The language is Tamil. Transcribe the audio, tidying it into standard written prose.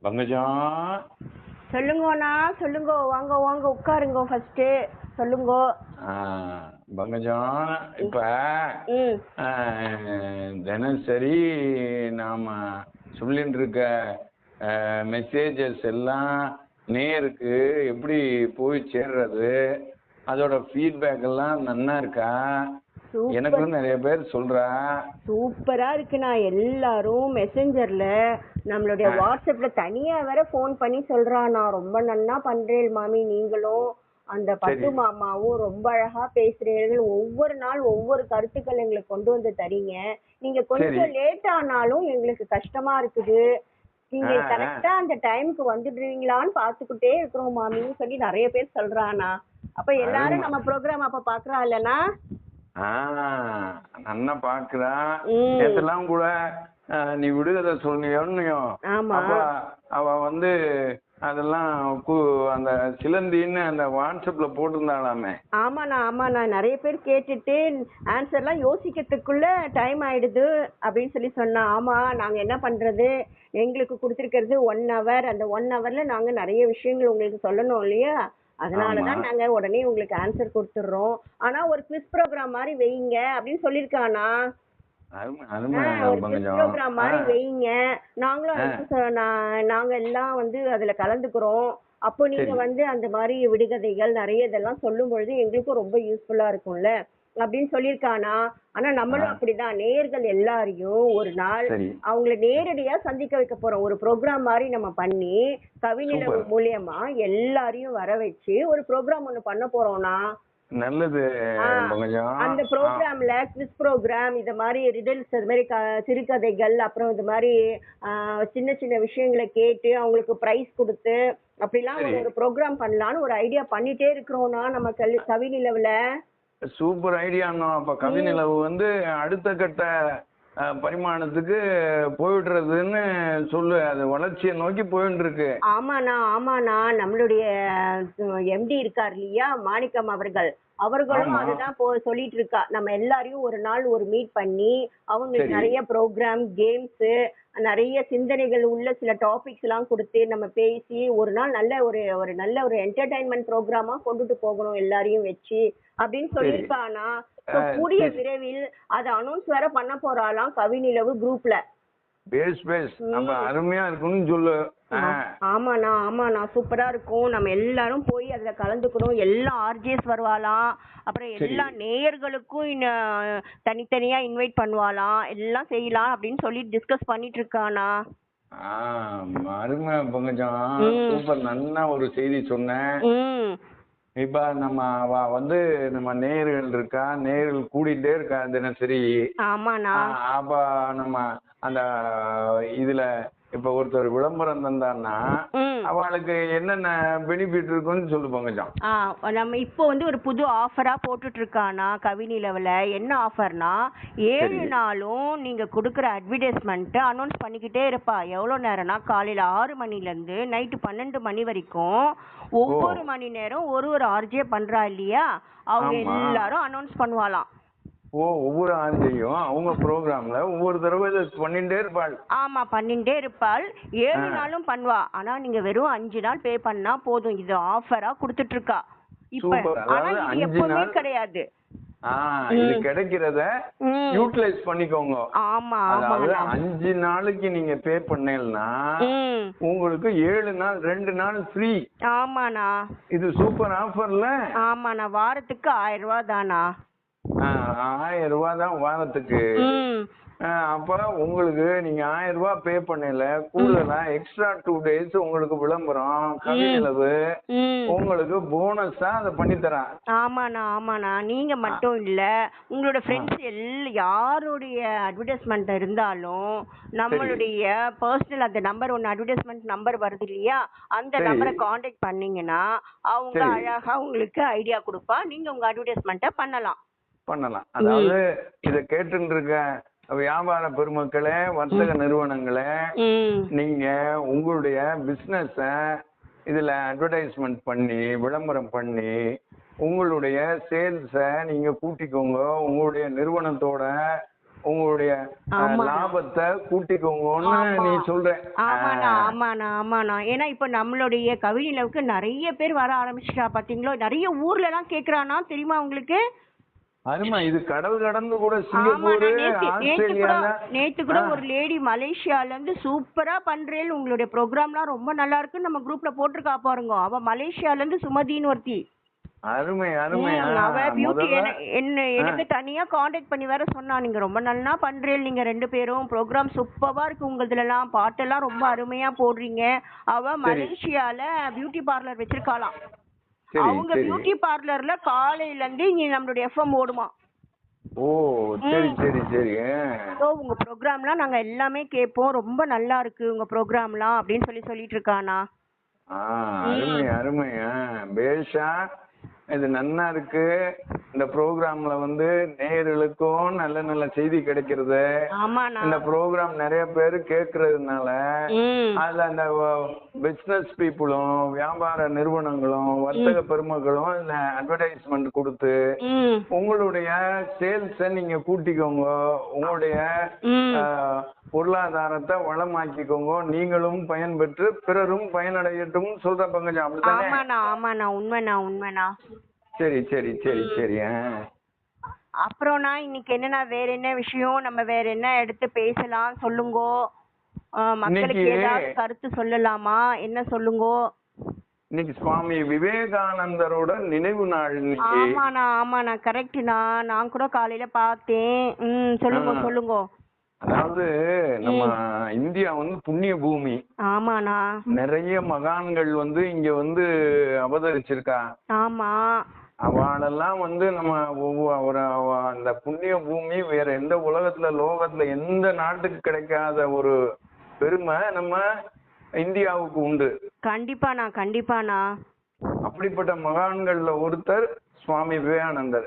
பங்கஜம். சொல்லுங்கண்ணா, சொல்லுங்க. வாங்க வாங்க உட்காருங்க ஃபர்ஸ்ட். சொல்லுங்க. பங்கஜம், இப்ப தினசரி நாம சொல்லிட்டு இருக்க மெசேஜஸ் எல்லாம் நேருக்கு எப்படி போய் சேர்றது, அதோட ஃபீட்பேக் எல்லாம் நன்னா இருக்கா? எனக்கு நிறைய பேர் சொல்றா சூப்பரா இருக்குண்ணா. எல்லாரும் மெசேஞ்சர்ல நம்மளுடைய வாட்ஸ்அப்ல தனியா வேற போன் பண்ணி சொல்றாண்ணா, ரொம்ப நன்னா பண்றேன் மாமி, நீங்களும் அந்த பட்டு மாமாவும் ரொம்ப அழகா பேசுறீர்கள், ஒவ்வொரு நாள் ஒவ்வொரு கருத்துக்கள் எங்களுக்கு கொண்டு வந்து தரீங்க, நீங்க கொஞ்சம் லேட் ஆனாலும் எங்களுக்கு கஷ்டமா இருக்குது, நீங்க கரெக்டா அந்த டைமுக்கு வந்துடுவீங்களான்னு பாத்துக்கிட்டே இருக்கிறோம் மாமின்னு சொல்லி நிறைய பேர் சொல்றாண்ணா. அப்ப எல்லாரும் நம்ம ப்ரோக்ராம் அப்ப பாக்குறா இல்லனா? நன்னா பாக்குறா. நேத்தெல்லாம் கூட நீ விடுதலை சொன்னியோன்னும் அப்ப அவ வந்து அதெல்லாம் அந்த சிலந்தின்னு அந்த வாட்ஸ்அப்ல போட்டிருந்தாளாமே. ஆமாண்ணா நிறைய பேர் கேட்டுட்டு ஆன்சர்லாம் யோசிக்கிறதுக்குள்ள டைம் ஆயிடுது அப்படின்னு சொல்லி சொன்னா. ஆமா, நாங்க என்ன பண்றது, எங்களுக்கு கொடுத்துருக்கிறது 1 hour, அந்த 1 hourல நாங்க நிறைய விஷயங்கள் உங்களுக்கு சொல்லணும் இல்லையா, அதனாலதான் நாங்க உடனே உங்களுக்கு ஆன்சர் கொடுத்துடுறோம். ஆனா ஒரு குவிஸ் ப்ரோக்ராம் மாதிரி வைங்க அப்படின்னு சொல்லிருக்கானா. ஒரு குவிஸ் ப்ரோக்ராம் மாதிரி வைங்க, நாங்களும் நாங்க எல்லாம் வந்து அதுல கலந்துக்கிறோம். அப்போ நீங்க வந்து அந்த மாதிரி விடுகதைகள் நிறைய இதெல்லாம் சொல்லும் பொழுது எங்களுக்கும் ரொம்ப யூஸ்ஃபுல்லா இருக்கும்ல அப்படின்னு சொல்லியிருக்கானா. ஆனா நம்மளும் அப்படிதான், நேயர்கள் எல்லாரையும் ஒரு நாள் அவங்களை நேரடியா சந்திக்க வைக்க போறோம். ஒரு ப்ரோக்ராம் மாதிரி நம்ம பண்ணி கவிநிலவு மூலியமா எல்லாரையும் வர வச்சு ஒரு ப்ரோக்ராம் ஒண்ணு பண்ண போறோம்னா. நல்லது. அந்த ப்ரோக்ராம்ல குவிஸ் ப்ரோக்ராம், இந்த மாதிரி ரிடல்ஸ், இது மாதிரி சிறுகதைகள், அப்புறம் இது மாதிரி சின்ன சின்ன விஷயங்களை கேட்டு அவங்களுக்கு பிரைஸ் கொடுத்து அப்படிலாம் ஒரு ப்ரோக்ராம் பண்ணலான்னு ஒரு ஐடியா பண்ணிட்டே இருக்கிறோம்னா நம்ம கவிநிலவுல. Super idea. அப்ப கவிநிலவு வந்து அடுத்த கட்ட பரிமாணத்துக்கு போயிடுறதுன்னு சொல்லு, அது வளர்ச்சியை நோக்கி போயிட்டு இருக்கு. ஆமாண்ணா நம்மளுடைய எம்டி இருக்கார் இல்லையா, மாணிக்கம் அவர்களும் அதுதான் சொல்லிட்டு இருக்கா. நம்ம எல்லாரையும் ஒரு நாள் ஒரு மீட் பண்ணி அவங்களுக்கு நிறைய ப்ரோக்ராம், கேம்ஸ், நிறைய சிந்தனைகள் உள்ள சில டாபிக்ஸ் எல்லாம் கொடுத்து நம்ம பேசி ஒரு நாள் நல்ல ஒரு என்டர்டைன்மெண்ட் ப்ரோக்ராமா கொண்டுட்டு போகணும் எல்லாரையும் வச்சு அப்படின்னு சொல்லியிருக்கானா. கூடிய விரைவில் அதை அனௌன்ஸ் வேற பண்ண போறாளாம் கவிநிலவு குரூப்ல. அருமையா இருக்குன்னு சொல்லு. ஆமாண்ணா சூப்பரா இருக்கும். நம்ம எல்லாரும் போய் அதுல கலந்துக்கணும். எல்லா ஆர்ஜிஎஸ் வருவாளாம், அப்புறம் எல்லா நேயர்களுக்கும் தனித்தனியா இன்வைட் பண்ணுவாளாம், எல்லாம் செய்யலாம் அப்படின்னு சொல்லி டிஸ்கஸ் பண்ணிட்டு இருக்கானா. அருமை பங்கஜம், சூப்பர். நல்ல ஒரு செய்தி சொன்னேன். இப்ப நம்ம வந்து நம்ம நேயர்கள் இருக்கா, நேயர்கள் கூடிட்டே இருக்கா தினசரி. அப்ப நம்ம அந்த இதுல இப்ப ஒருத்தர் விளம்பரம் தந்தான்னா அவளுக்கு என்னென்ன பெனிஃபிட் இருக்குன்னு சொல்லு பங்கஜம். நம்ம இப்போ வந்து ஒரு புது ஆஃபரா போட்டுட்டு இருக்கானா கவிநிலவுல. என்ன ஆஃபர்னா, 7 நாளும் நீங்க கொடுக்குற அட்வர்டைஸ்மெண்ட் அனௌன்ஸ் பண்ணிக்கிட்டே இருப்பா. எவ்வளவு நேரம்னா, காலையில 6 மணில இருந்து நைட்டு 12 மணி வரைக்கும் ஒவ்வொரு மணி நேரம் ஒரு ஆர்ஜே பண்றா இல்லையா, அவங்க எல்லாரும் அனௌன்ஸ் பண்ணுவாளாம். ஒவ்வொரு ஆர்ஜேயும் அவங்க ப்ரோக்ராம்ல ஒவ்வொரு தடவை பண்ணிட்டே இருப்பாள். பண்ணிட்டே இருப்பாள். 7 நாளும் பண்ணுவா. ஆனா நீங்க வெறும் 5 நாள் பே பண்ணா போதும். இது ஆஃபரா கொடுத்துட்டு இருக்கா இப்ப. ஆனா இது எப்பவுமே கிடையாது. இது கிடைக்கிறத யூட்டிலைஸ் பண்ணிக்கோங்க. அதாவது 5 நாளைக்கு நீங்க பே பண்ணீங்கன்னா உங்களுக்கு 7 நாள் 2 நாள் ஃப்ரீ. ஆமாண்ணா, இது சூப்பர் ஆஃபர்ல. ஆமாண்ணா, வாரத்துக்கு 1000 ரூபாய் தானா. 1000 ரூபாய் தான் வாரத்துக்கு. அப்ப உங்களுக்கு நீங்க 1000 ரூபாய் பே பண்ணல, கூடுதலா எக்ஸ்ட்ரா 2 days உங்களுக்கு விளம்பரம் கவிநிலவு உங்களுக்கு போனஸா அதை பண்ணி தரேன். ஆமாண்ணா நீங்க மட்டும் இல்ல, உங்களோட ஃப்ரெண்ட்ஸ் யாருடைய அட்வர்டைஸ்மெண்ட் இருந்தாலும் நம்மளுடைய பர்சனல் அந்த நம்பர் ஒன்னு அட்வர்டைஸ்மெண்ட் நம்பர் வருது இல்லையா, அந்த நம்பரை கான்டாக்ட் பண்ணீங்கன்னா அவங்க அழகா உங்களுக்கு ஐடியா கொடுப்பா. நீங்க உங்க அட்வர்டைஸ்மெண்ட்டை பண்ணலாம். அதாவது இத கேட்டு இருக்க வியாபார பெருமக்களே, வர்த்தக நிறுவனங்களே, நீங்க உங்களுடைய பிசினஸ இதுல அட்வர்டைஸ்மெண்ட் பண்ணி விளம்பரம் பண்ணி உங்களுடைய சேல்ஸ நீங்க கூட்டிக்கோங்க. உங்களுடைய நிறுவனத்தோட உங்களுடைய லாபத்தை கூட்டிக்கோங்கன்னு நீ சொல்ற. ஆமாண்ணா. ஏன்னா இப்ப நம்மளுடைய கவி நிலவுக்கு நிறைய பேர் வர ஆரம்பிச்சிட்டா பாத்தீங்களோ, நிறைய ஊர்ல எல்லாம் கேக்குறானா தெரியுமா உங்களுக்கு? அருமா, இது கடல் கடந்து கூட சிங்கப்பூர், ஆஸ்திரேலியால நேத்து கூட ஒரு லேடி மலேசியால இருந்து சூப்பரா பண்றேன், உங்களுடைய ப்ரோக்ராம்லாம் ரொம்ப நல்லா இருக்கு நம்ம குரூப்ல போட்டிருக்கா பாருங்க. அவ மலேசியால இருந்து சுமதின்னு ஒருத்தி. அருமை. அவ பியூட்டி எனக்கு தனியா காண்டாக்ட் பண்ணி வேற சொன்னா, நீங்க ரொம்ப நல்லா பண்றீங்க, நீங்க 2 பேரும் ப்ரோக்ராம் சூப்பரா இருக்கு, உங்களதுல எல்லாம் பாட்டெல்லாம் ரொம்ப அருமையா போடுறீங்க. அவ மலேசியால பியூட்டி பார்லர் வச்சிருக்காளாம். அவங்க பியூட்டி பார்லர்ல காலையில இருந்து இங்க நம்மளுடைய எஃப்எம் ஓடுமா. ஓ சரி. உங்க ப்ரோக்ராம்லாம் நாங்க எல்லாமே கேட்போம், ரொம்ப நல்லா இருக்கு உங்க ப்ரோக்ராம்லாம் அப்படின்னு சொல்லிட்டு இருக்கானா. அருமை. பேஷா, இது நன்னா இருக்கு. இந்த ப்ரோக்ராம்ல வந்து நேயர்களுக்கும் நல்ல நல்ல செய்தி கிடைக்கிறது. இந்த ப்ரோக்ராம் நிறைய பேர் கேட்கறதுனால அதுல அந்த பிசினஸ் பீப்புளும் வியாபார நிறுவனங்களும் வர்த்தக பெருமக்களும் இந்த அட்வர்டைஸ்மெண்ட் கொடுத்து உங்களுடைய சேல்ஸ நீங்க கூட்டிக்கோங்க, உங்களுடைய பொருளாதாரத்தை வளமாக்கிக்கோங்க, நீங்களும் பயன்பெற்று பிறரும் பயனடையட்டும் சொல்ற பங்கஜம். அப்படித்தானே? ஆமாண்ணா, உண்மைண்ணா. சரி. அப்புறம்னா இன்னைக்கு என்னன்னா வேற என்ன விஷயம், நம்ம வேற என்ன எடுத்து பேசலாம் சொல்லுங்க. மக்களுக்கு ஏதாவது கருத்து சொல்லலாமா, என்ன சொல்லுங்க. இன்னைக்கு சுவாமி விவேகானந்தரோட நினைவு நாள். ஆமாண்ணா கரெக்ட்ண்ணா, நான் கூட காலையில பார்த்தேன். சொல்லுங்க. அதாவது நம்ம இந்தியா வந்து புண்ணிய பூமி. ஆமாண்ணா. நிறைய மகான்கள் வந்து இங்க வந்து அவதரிச்சிருக்கா. ஆமா. அவளெல்லாம் வந்து நம்ம அந்த புண்ணிய பூமி வேற எந்த லோகத்துல எந்த நாட்டுக்கு கிடைக்காத ஒரு பெருமை நம்ம இந்தியாவுக்கு உண்டு. கண்டிப்பாண்ணா. அப்படிப்பட்ட மகான்கள்ல ஒருத்தர் சுவாமி விவேகானந்தர்.